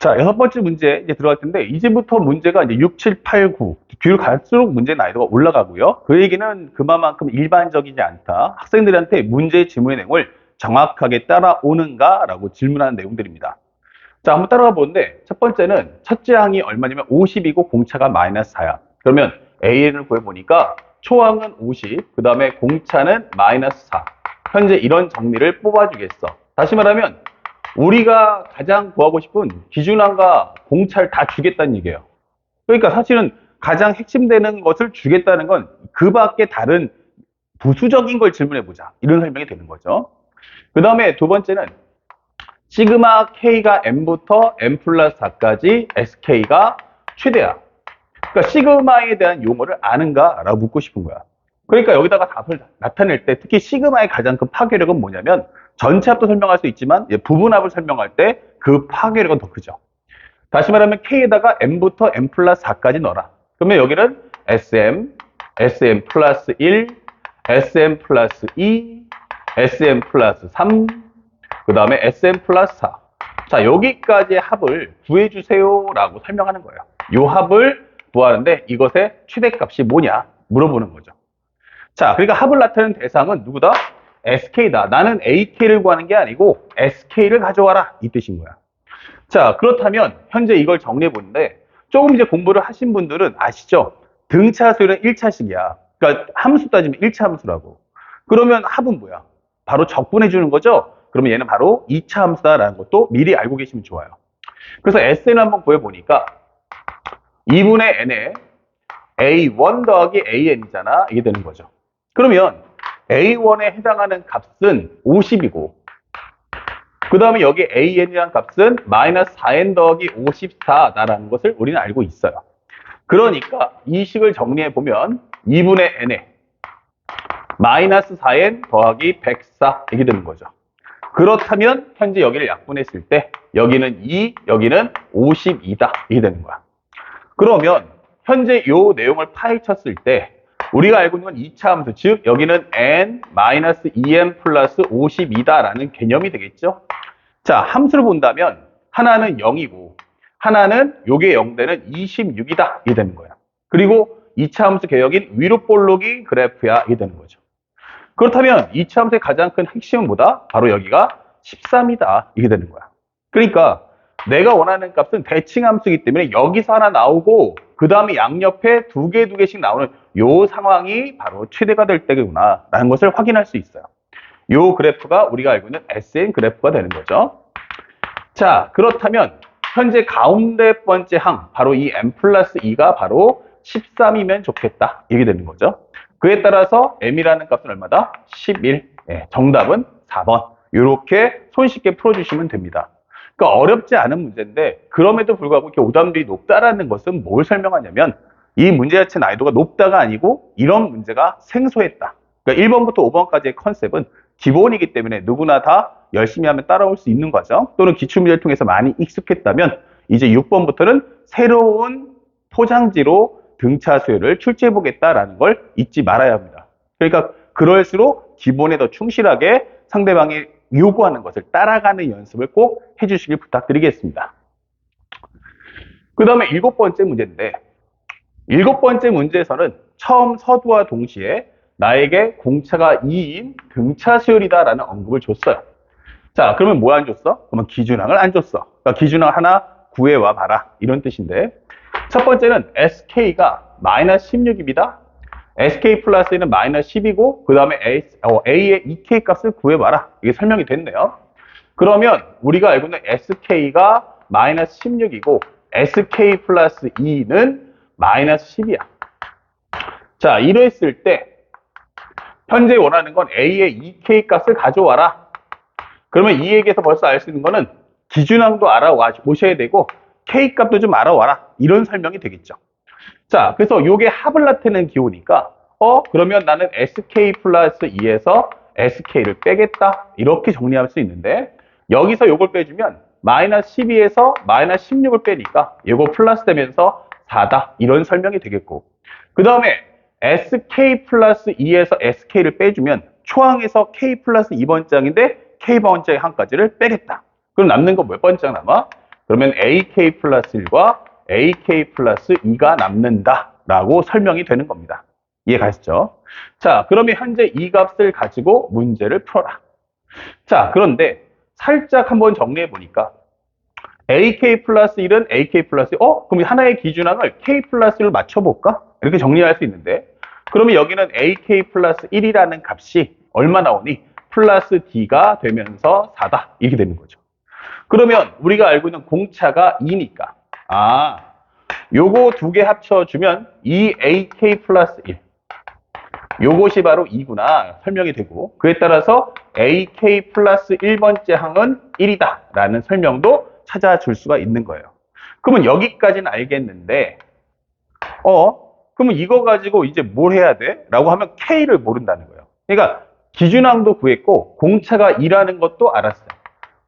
자, 여섯 번째 문제 이제 들어갈 텐데, 이제부터 문제가 이제 6, 7, 8, 9. 뒤로 갈수록 문제 난이도가 올라가고요. 그 얘기는 그만큼 일반적이지 않다. 학생들한테 문제 지문의 내용을 정확하게 따라오는가라고 질문하는 내용들입니다. 자, 한번 따라가 보는데, 첫 번째는 첫째 항이 얼마냐면 50이고 공차가 마이너스 4야. 그러면 AN을 구해보니까 초항은 50, 그 다음에 공차는 마이너스 4. 현재 이런 정리를 뽑아주겠어. 다시 말하면, 우리가 가장 구하고 싶은 기준항과 공차를 다 주겠다는 얘기예요. 그러니까 사실은 가장 핵심되는 것을 주겠다는 건 그 밖에 다른 부수적인 걸 질문해보자. 이런 설명이 되는 거죠. 그 다음에 두 번째는 시그마 K가 M부터 M 플러스 4까지 SK가 최대야. 그러니까 시그마에 대한 용어를 아는가라고 묻고 싶은 거야. 그러니까 여기다가 답을 나타낼 때 특히 시그마의 가장 큰 파괴력은 뭐냐면 전체 합도 설명할 수 있지만 부분합을 설명할 때 그 파괴력은 더 크죠. 다시 말하면 K에다가 M부터 M 플러스 4까지 넣어라. 그러면 여기는 SM, SM 플러스 1, SM 플러스 2, SM 플러스 3, 그 다음에 SM 플러스 4. 자, 여기까지의 합을 구해주세요 라고 설명하는 거예요. 이 합을 구하는데 이것의 최대값이 뭐냐 물어보는 거죠. 자, 그러니까 합을 나타내는 대상은 누구다? SK다. 나는 AK를 구하는 게 아니고 SK를 가져와라. 이 뜻인 거야. 자, 그렇다면 현재 이걸 정리해 보는데 조금 이제 공부를 하신 분들은 아시죠? 등차수열은 1차식이야. 그러니까 함수 따지면 1차 함수라고. 그러면 합은 뭐야? 바로 적분해 주는 거죠? 그러면 얘는 바로 2차 함수다라는 것도 미리 알고 계시면 좋아요. 그래서 SN을 한번 구해보니까 2분의 N에 A1 더하기 AN이잖아. 이게 되는 거죠. 그러면 A1에 해당하는 값은 50이고 그 다음에 여기 AN이라는 값은 마이너스 4N 더하기 54다라는 것을 우리는 알고 있어요. 그러니까 이 식을 정리해보면 2분의 N에 마이너스 4N 더하기 104 이렇게 되는 거죠. 그렇다면 현재 여기를 약분했을 때 여기는 2, 여기는 52다 이렇게 되는 거야. 그러면 현재 이 내용을 파헤쳤을 때 우리가 알고 있는 건 2차 함수, 즉 여기는 n-2n 플러스 52다라는 개념이 되겠죠. 자, 함수를 본다면 하나는 0이고 하나는 요게 0되는 26이다 이게 되는 거야. 그리고 2차 함수 개혁인 위로 볼록이 그래프야 이게 되는 거죠. 그렇다면 2차 함수의 가장 큰 핵심은 뭐다? 바로 여기가 13이다 이게 되는 거야. 그러니까 내가 원하는 값은 대칭 함수이기 때문에 여기서 하나 나오고 그 다음에 양옆에 두 개씩 나오는 요 상황이 바로 최대가 될 때구나 라는 것을 확인할 수 있어요. 요 그래프가 우리가 알고 있는 SN 그래프가 되는 거죠. 자, 그렇다면 현재 가운데 번째 항 바로 이 M 플러스 2가 바로 13이면 좋겠다 이게 되는 거죠. 그에 따라서 M이라는 값은 얼마다? 11. 네, 정답은 4번. 이렇게 손쉽게 풀어주시면 됩니다. 그러니까 어렵지 않은 문제인데 그럼에도 불구하고 이렇게 오답률이 높다라는 것은 뭘 설명하냐면 이 문제 자체 난이도가 높다가 아니고 이런 문제가 생소했다. 그러니까 1번부터 5번까지의 컨셉은 기본이기 때문에 누구나 다 열심히 하면 따라올 수 있는 과정 또는 기출문제를 통해서 많이 익숙했다면 이제 6번부터는 새로운 포장지로 등차 수열을 출제해 보겠다라는 걸 잊지 말아야 합니다. 그러니까 그럴수록 기본에 더 충실하게 상대방이 요구하는 것을 따라가는 연습을 꼭 해주시길 부탁드리겠습니다. 그 다음에 7번째 문제인데 7번째 문제에서는 처음 서두와 동시에 나에게 공차가 2인 등차 수열이다라는 언급을 줬어요. 자, 그러면 뭐 안 줬어? 그러면 기준항을 안 줬어. 그러니까 기준항 하나 구해와 봐라 이런 뜻인데 첫 번째는 SK가 마이너스 16입니다. SK 플러스는 마이너스 10이고 그 다음에 A의 EK 값을 구해봐라. 이게 설명이 됐네요. 그러면 우리가 알고 있는 SK가 마이너스 16이고 SK 플러스 2는 마이너스 10이야. 자, 이랬을 때 현재 원하는 건 A의 EK 값을 가져와라. 그러면 이 얘기에서 벌써 알 수 있는 거는 기준항도 알아오셔야 되고 K 값도 좀 알아와라. 이런 설명이 되겠죠. 자, 그래서 요게 합을 나타내는 기호니까 그러면 나는 SK 플러스 2에서 SK를 빼겠다. 이렇게 정리할 수 있는데 여기서 요걸 빼주면 마이너스 12에서 마이너스 16을 빼니까 요거 플러스 되면서 4다. 이런 설명이 되겠고 그 다음에 SK 플러스 2에서 SK를 빼주면 초항에서 K 플러스 2번장인데 K번째 항까지를 빼겠다. 그럼 남는 거 몇 번장 남아? 그러면 AK 플러스 1과 AK 플러스 2가 남는다 라고 설명이 되는 겁니다. 이해 가시죠? 자, 그러면 현재 이 값을 가지고 문제를 풀어라. 자, 그런데 살짝 한번 정리해 보니까 AK 플러스 1은 AK 플러스 1, 그럼 하나의 기준항을 K 플러스 1로 맞춰볼까? 이렇게 정리할 수 있는데, 그러면 여기는 AK 플러스 1이라는 값이 얼마 나오니? 플러스 D가 되면서 4다. 이렇게 되는 거죠. 그러면 우리가 알고 있는 공차가 2니까, 요거 두 개 합쳐주면 2AK 플러스 1. 요것이 바로 2구나 설명이 되고, 그에 따라서 AK 플러스 1번째 항은 1이다 라는 설명도 찾아줄 수가 있는 거예요. 그러면 여기까지는 알겠는데, 그러면 이거 가지고 이제 뭘 해야 돼? 라고 하면 K를 모른다는 거예요. 그러니까 기준항도 구했고 공차가 2라는 것도 알았어요.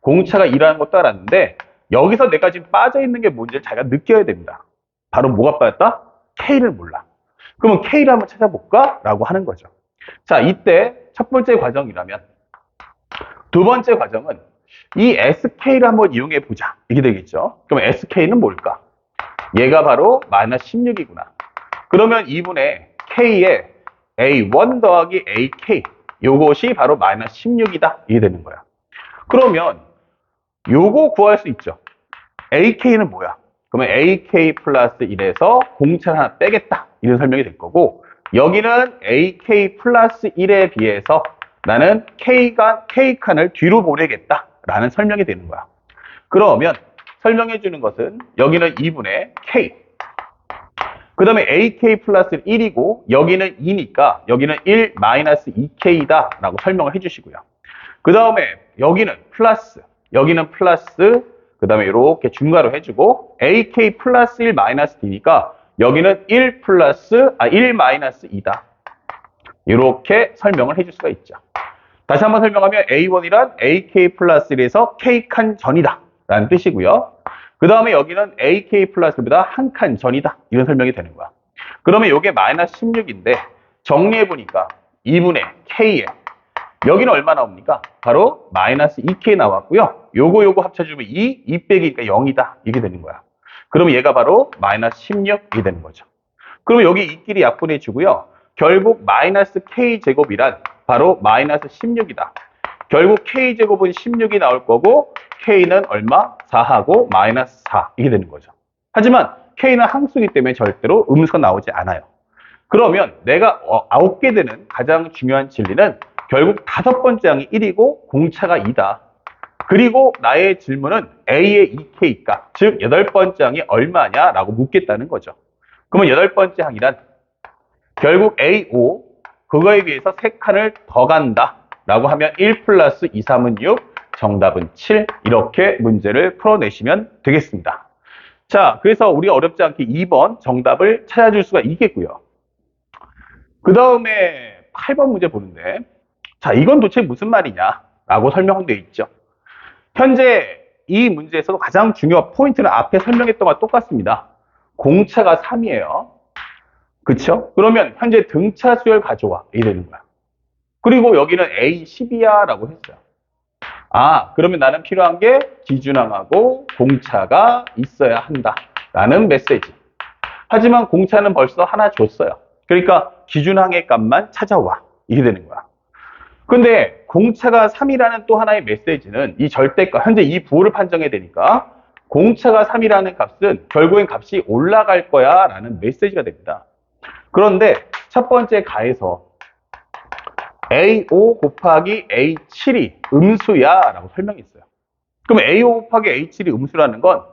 공차가 2라는 것도 알았는데 여기서 내가 지금 빠져있는 게 뭔지를 자기가 느껴야 됩니다. 바로 뭐가 빠졌다? K를 몰라. 그러면 K를 한번 찾아볼까? 라고 하는 거죠. 자, 이때 첫 번째 과정이라면 두 번째 과정은 이 SK를 한번 이용해 보자. 이게 되겠죠. 그럼 SK는 뭘까? 얘가 바로 마이너스 16이구나. 그러면 2분의 K에 A1 더하기 AK, 요것이 바로 마이너스 16이다. 이게 되는 거야. 그러면 요거 구할 수 있죠. AK는 뭐야? 그러면 AK 플러스 1에서 공차를 하나 빼겠다. 이런 설명이 될 거고, 여기는 AK 플러스 1에 비해서 나는 K칸을 뒤로 보내겠다. 라는 설명이 되는 거야. 그러면 설명해 주는 것은 여기는 2분의 K, 그 다음에 AK 플러스 1이고 여기는 2니까 여기는 1 마이너스 2K다 라고 설명을 해주시고요. 그 다음에 여기는 플러스, 여기는 플러스, 그 다음에 이렇게 중괄호 해주고 AK 플러스 1 마이너스 D니까 여기는 1 마이너스 2다. 이렇게 설명을 해줄 수가 있죠. 다시 한번 설명하면 A1이란 AK 플러스 1에서 K칸 전이다 라는 뜻이고요. 그 다음에 여기는 AK 플러스 1보다 한 칸 전이다. 이런 설명이 되는 거야. 그러면 이게 마이너스 16인데 정리해보니까 2분의 K에 여기는 얼마 나옵니까? 바로 마이너스 2K 나왔고요. 요거 합쳐주면 2 빼기니까 0이다. 이게 되는 거야. 그러면 얘가 바로 마이너스 16이 되는 거죠. 그러면 여기 이끼리 약분해주고요. 결국 마이너스 K제곱이란 바로 마이너스 16이다. 결국 K제곱은 16이 나올 거고 K는 얼마? 4하고 마이너스 4 이게 되는 거죠. 하지만 K는 항수이기 때문에 절대로 음수가 나오지 않아요. 그러면 내가 얻게 되는 가장 중요한 진리는 결국 다섯 번째 항이 1이고 공차가 2다. 그리고 나의 질문은 A의 2K 값, 즉 여덟 번째 항이 얼마냐라고 묻겠다는 거죠. 그러면 여덟 번째 항이란 결국 A5, 그거에 비해서 3칸을 더 간다 라고 하면 1 플러스 2, 3은 6, 정답은 7. 이렇게 문제를 풀어내시면 되겠습니다. 자, 그래서 우리가 어렵지 않게 2번 정답을 찾아줄 수가 있겠고요. 그 다음에 8번 문제 보는데, 자, 이건 도대체 무슨 말이냐 라고 설명되어 있죠. 현재 이 문제에서도 가장 중요한 포인트는 앞에 설명했던 것과 똑같습니다. 공차가 3이에요. 그쵸? 그러면 현재 등차 수열 가져와. 이렇게 되는 거야. 그리고 여기는 A10이야 라고 했어요. 그러면 나는 필요한 게 기준항하고 공차가 있어야 한다 라는 메시지. 하지만 공차는 벌써 하나 줬어요. 그러니까 기준항의 값만 찾아와. 이게 되는 거야. 근데 공차가 3이라는 또 하나의 메시지는 이 절대값, 현재 이 부호를 판정해야 되니까 공차가 3이라는 값은 결국엔 값이 올라갈 거야 라는 메시지가 됩니다. 그런데 첫 번째 가에서 A5 곱하기 A7이 음수야 라고 설명했어요. 그럼 A5 곱하기 A7이 음수라는 건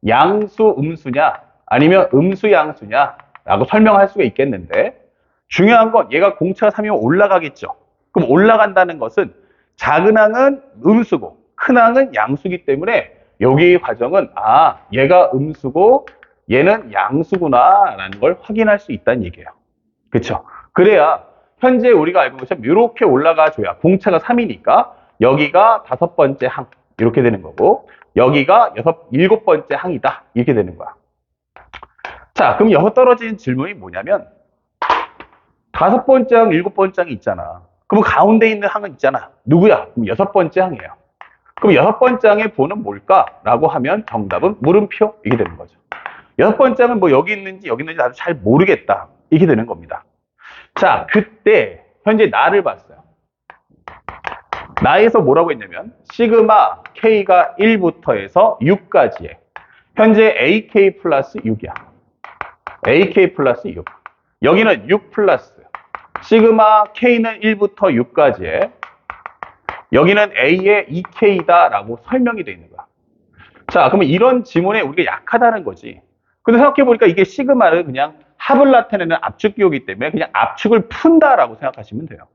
양수 음수냐 아니면 음수 양수냐 라고 설명할 수가 있겠는데, 중요한 건 얘가 공차가 3이면 올라가겠죠. 그럼 올라간다는 것은 작은 항은 음수고 큰 항은 양수기 때문에 여기 과정은 얘가 음수고 얘는 양수구나 라는 걸 확인할 수 있다는 얘기예요. 그렇죠? 그래야 현재 우리가 알고 있는 것처럼 이렇게 올라가 줘야 공차가 3이니까 여기가 다섯 번째 항 이렇게 되는 거고 여기가 일곱 번째 항이다 이렇게 되는 거야. 자, 그럼 여기서 떨어지는 질문이 뭐냐면 다섯 번째 항, 일곱 번째 항이 있잖아. 그럼 가운데 있는 항은 있잖아. 누구야? 그럼 여섯 번째 항이에요. 그럼 여섯 번째 항의 보는 뭘까라고 하면 정답은 물음표 이게 되는 거죠. 여섯 번째 항은 뭐 여기 있는지 나도 잘 모르겠다 이게 되는 겁니다. 자, 그때 현재 나를 봤어요. 나에서 뭐라고 했냐면 시그마 K가 1부터 해서 6까지에 현재 AK 플러스 6이야. AK 플러스 6. 여기는 6 플러스 시그마 K는 1부터 6까지에 여기는 A의 2K다 라고 설명이 되어 있는 거야. 자, 그러면 이런 지문에 우리가 약하다는 거지. 근데 생각해보니까 이게 시그마를 그냥 합을 나타내는 압축기호이기 때문에 그냥 압축을 푼다라고 생각하시면 돼요.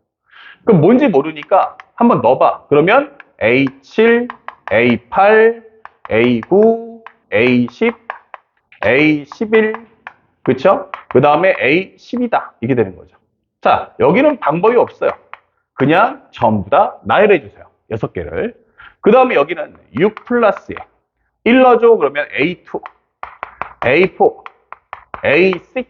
그럼 뭔지 모르니까 한번 넣어봐. 그러면 A7, A8, A9, A10, A11, 그쵸? 그 다음에 A10이다. 이게 되는 거죠. 자, 여기는 방법이 없어요. 그냥 전부 다 나열해 주세요. 6개를. 그 다음에 여기는 6 플러스에 1 넣어줘. 그러면 A2, A4, A6,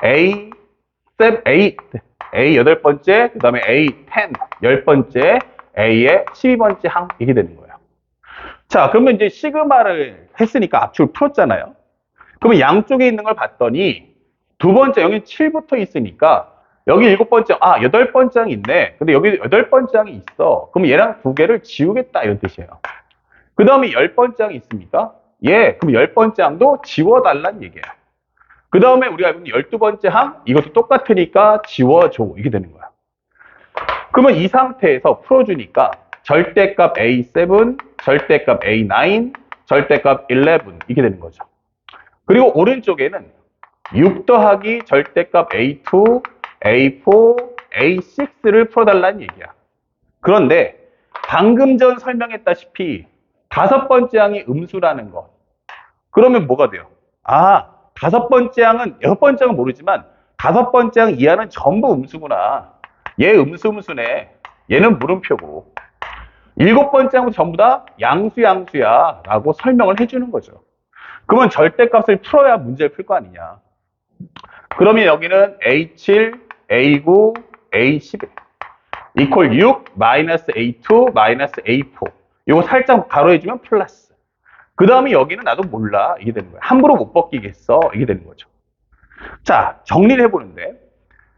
A7, A 8번째, 그 다음에 A10, 10번째, A의 12번째 항, 이게 되는 거예요. 자, 그러면 이제 시그마를 했으니까 압축을 풀었잖아요. 그러면 양쪽에 있는 걸 봤더니 두 번째, 여기 7부터 있으니까 여기 7번째, 8번째 항이 있네. 근데 여기 8번째 항이 있어. 그럼 얘랑 두 개를 지우겠다 이런 뜻이에요. 그 다음에 10번째 항이 있습니까? 예, 그럼 10번째 항도 지워달라는 얘기예요. 그 다음에 우리가 알고 있는 12번째 항, 이것도 똑같으니까 지워줘. 이게 되는 거야. 그러면 이 상태에서 풀어주니까 절대값 A7, 절대값 A9, 절대값 11, 이게 되는 거죠. 그리고 오른쪽에는 6 더하기 절대값 A2, A4, A6를 풀어달라는 얘기야. 그런데 방금 전 설명했다시피 5번째 항이 음수라는 것. 그러면 뭐가 돼요? 5번째 항은, 6번째 항은 모르지만 5번째 항 이하는 전부 음수구나. 얘 음수네. 얘는 물음표고. 7번째 항은 전부 다 양수야 라고 설명을 해주는 거죠. 그러면 절대값을 풀어야 문제를 풀 거 아니냐. 그러면 여기는 A7, A9, A11 이퀄 6, 마이너스 A2, 마이너스 A4 이거 살짝 가로해주면 플러스. 그 다음에 여기는 나도 몰라. 이게 되는 거야. 함부로 못 벗기겠어. 이게 되는 거죠. 자, 정리를 해보는데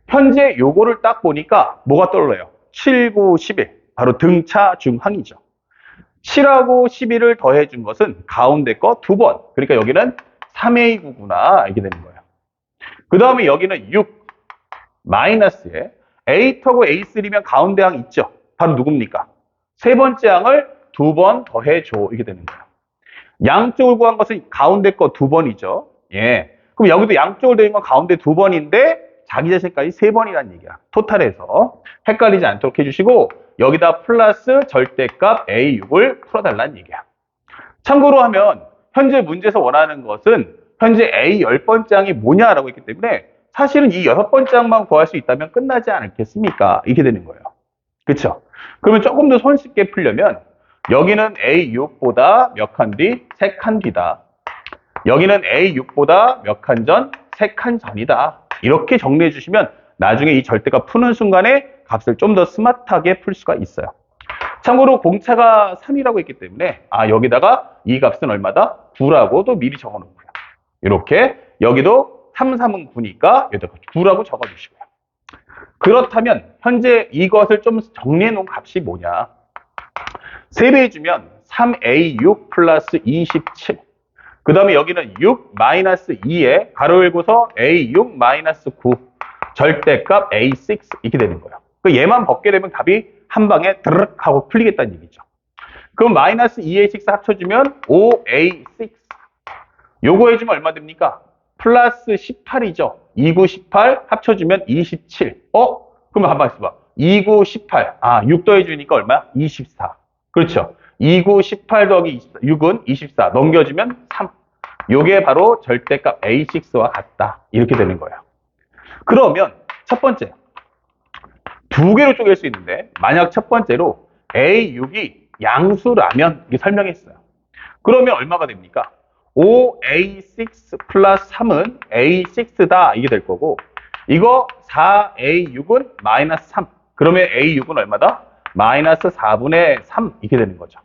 현재 요거를 딱 보니까 뭐가 떠올라요? 7, 9, 11 바로 등차 중항이죠. 7하고 11을 더해준 것은 가운데 거 2번. 그러니까 여기는 3A9구나. 이게 되는 거예요. 그 다음에 여기는 6 마이너스에 A2하고 A3면 가운데 항 있죠. 바로 누굽니까? 세 번째 항을 2번 더해줘. 이게 되는 거예요. 양쪽을 구한 것은 가운데 거 2번이죠. 예. 그럼 여기도 양쪽을 더한 건 가운데 2번인데 자기 자신까지 3번이라는 얘기야. 토탈해서 헷갈리지 않도록 해주시고 여기다 플러스 절대값 A6을 풀어달라는 얘기야. 참고로 하면 현재 문제에서 원하는 것은 현재 A 10번째 항이 뭐냐라고 했기 때문에 사실은 이 6번째 항만 구할 수 있다면 끝나지 않겠습니까? 이렇게 되는 거예요. 그렇죠? 그러면 조금 더 손쉽게 풀려면 여기는 A6보다 몇 칸 뒤? 3칸 뒤다. 여기는 A6보다 몇 칸 전? 3칸 전이다. 이렇게 정리해 주시면 나중에 이 절대값 푸는 순간에 값을 좀 더 스마트하게 풀 수가 있어요. 참고로 공차가 3이라고 했기 때문에 여기다가 이 값은 얼마다? 9라고도 미리 적어놓고요. 이렇게 여기도 3, 3은 9니까 여기다가 9라고 적어주시고요. 그렇다면 현재 이것을 좀 정리해 놓은 값이 뭐냐? 3배해주면 3A6 플러스 27. 그 다음에 여기는 6 마이너스 2에 가로 열고서 A6 마이너스 9 절대값 A6 이렇게 되는 거예요. 그 얘만 벗게 되면 답이 한 방에 드르륵 하고 풀리겠다는 얘기죠. 그럼 마이너스 2A6 합쳐주면 5A6 요거 해주면 얼마 됩니까? 플러스 18이죠. 29, 18 합쳐주면 27. 그러면 한번 있어봐. 29, 18. 6 더해주니까 얼마야? 24. 그렇죠. 29, 18 더하기 24. 6은 24. 넘겨주면 3. 요게 바로 절대값 A6와 같다. 이렇게 되는 거예요. 그러면 첫 번째. 두 개로 쪼갤 수 있는데 만약 첫 번째로 A6이 양수라면 이게 설명했어요. 그러면 얼마가 됩니까? 5A6 플러스 3은 A6다. 이게 될 거고 이거 4A6은 마이너스 3. 그러면 A6은 얼마다? 마이너스 4분의 3 이렇게 되는 거죠.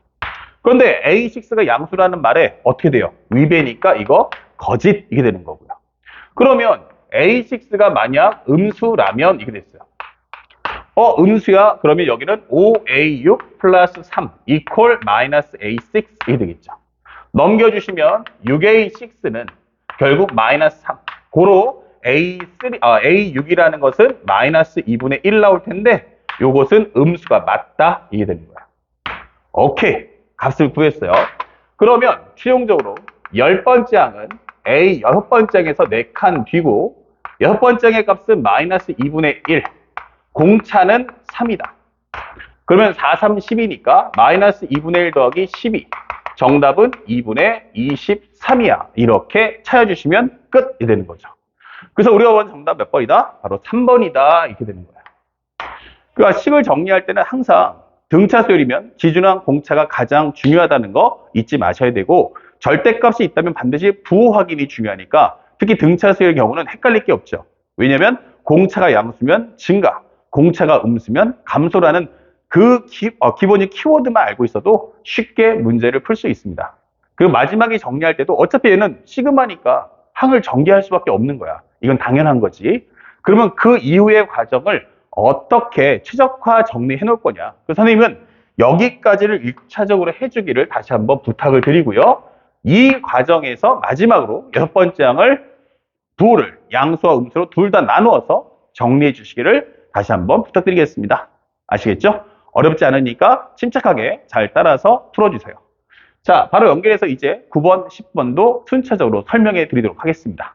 그런데 A6가 양수라는 말에 어떻게 돼요? 위배니까 이거 거짓 이렇게 되는 거고요. 그러면 A6가 만약 음수라면 이렇게 됐어요. 음수야. 그러면 여기는 5A6 플러스 3 이퀄 마이너스 A6 이렇게 되겠죠. 넘겨주시면 6A6는 결국 마이너스 3. 고로 A6이라는 것은 마이너스 2분의 1 나올 텐데 요것은 음수가 맞다 이게 되는 거야. 오케이. 값을 구했어요. 그러면 최종적으로 10번째 항은 A 6번째 항에서 4칸 뒤고 6번째 항의 값은 마이너스 2분의 1. 공차는 3이다. 그러면 4, 3, 10이니까 마이너스 2분의 1 더하기 12. 정답은 2분의 23이야. 이렇게 찾아주시면 끝이 되는 거죠. 그래서 우리가 본 정답 몇 번이다? 바로 3번이다. 이렇게 되는 거야. 그러니까 식을 정리할 때는 항상 등차수열이면 기준항 공차가 가장 중요하다는 거 잊지 마셔야 되고 절대값이 있다면 반드시 부호 확인이 중요하니까 특히 등차수열의 경우는 헷갈릴 게 없죠. 왜냐하면 공차가 양수면 증가, 공차가 음수면 감소라는 그 기본적인 키워드만 알고 있어도 쉽게 문제를 풀 수 있습니다. 그 마지막에 정리할 때도 어차피 얘는 시그마니까 항을 전개할 수밖에 없는 거야. 이건 당연한 거지. 그러면 그 이후의 과정을 어떻게 최적화 정리해 놓을 거냐. 그 선생님은 여기까지를 1차적으로 해주기를 다시 한번 부탁을 드리고요. 이 과정에서 마지막으로 6번째 항을 부호를 양수와 음수로 둘 다 나누어서 정리해 주시기를 다시 한번 부탁드리겠습니다. 아시겠죠? 어렵지 않으니까 침착하게 잘 따라서 풀어주세요. 자, 바로 연결해서 이제 9번, 10번도 순차적으로 설명해 드리도록 하겠습니다.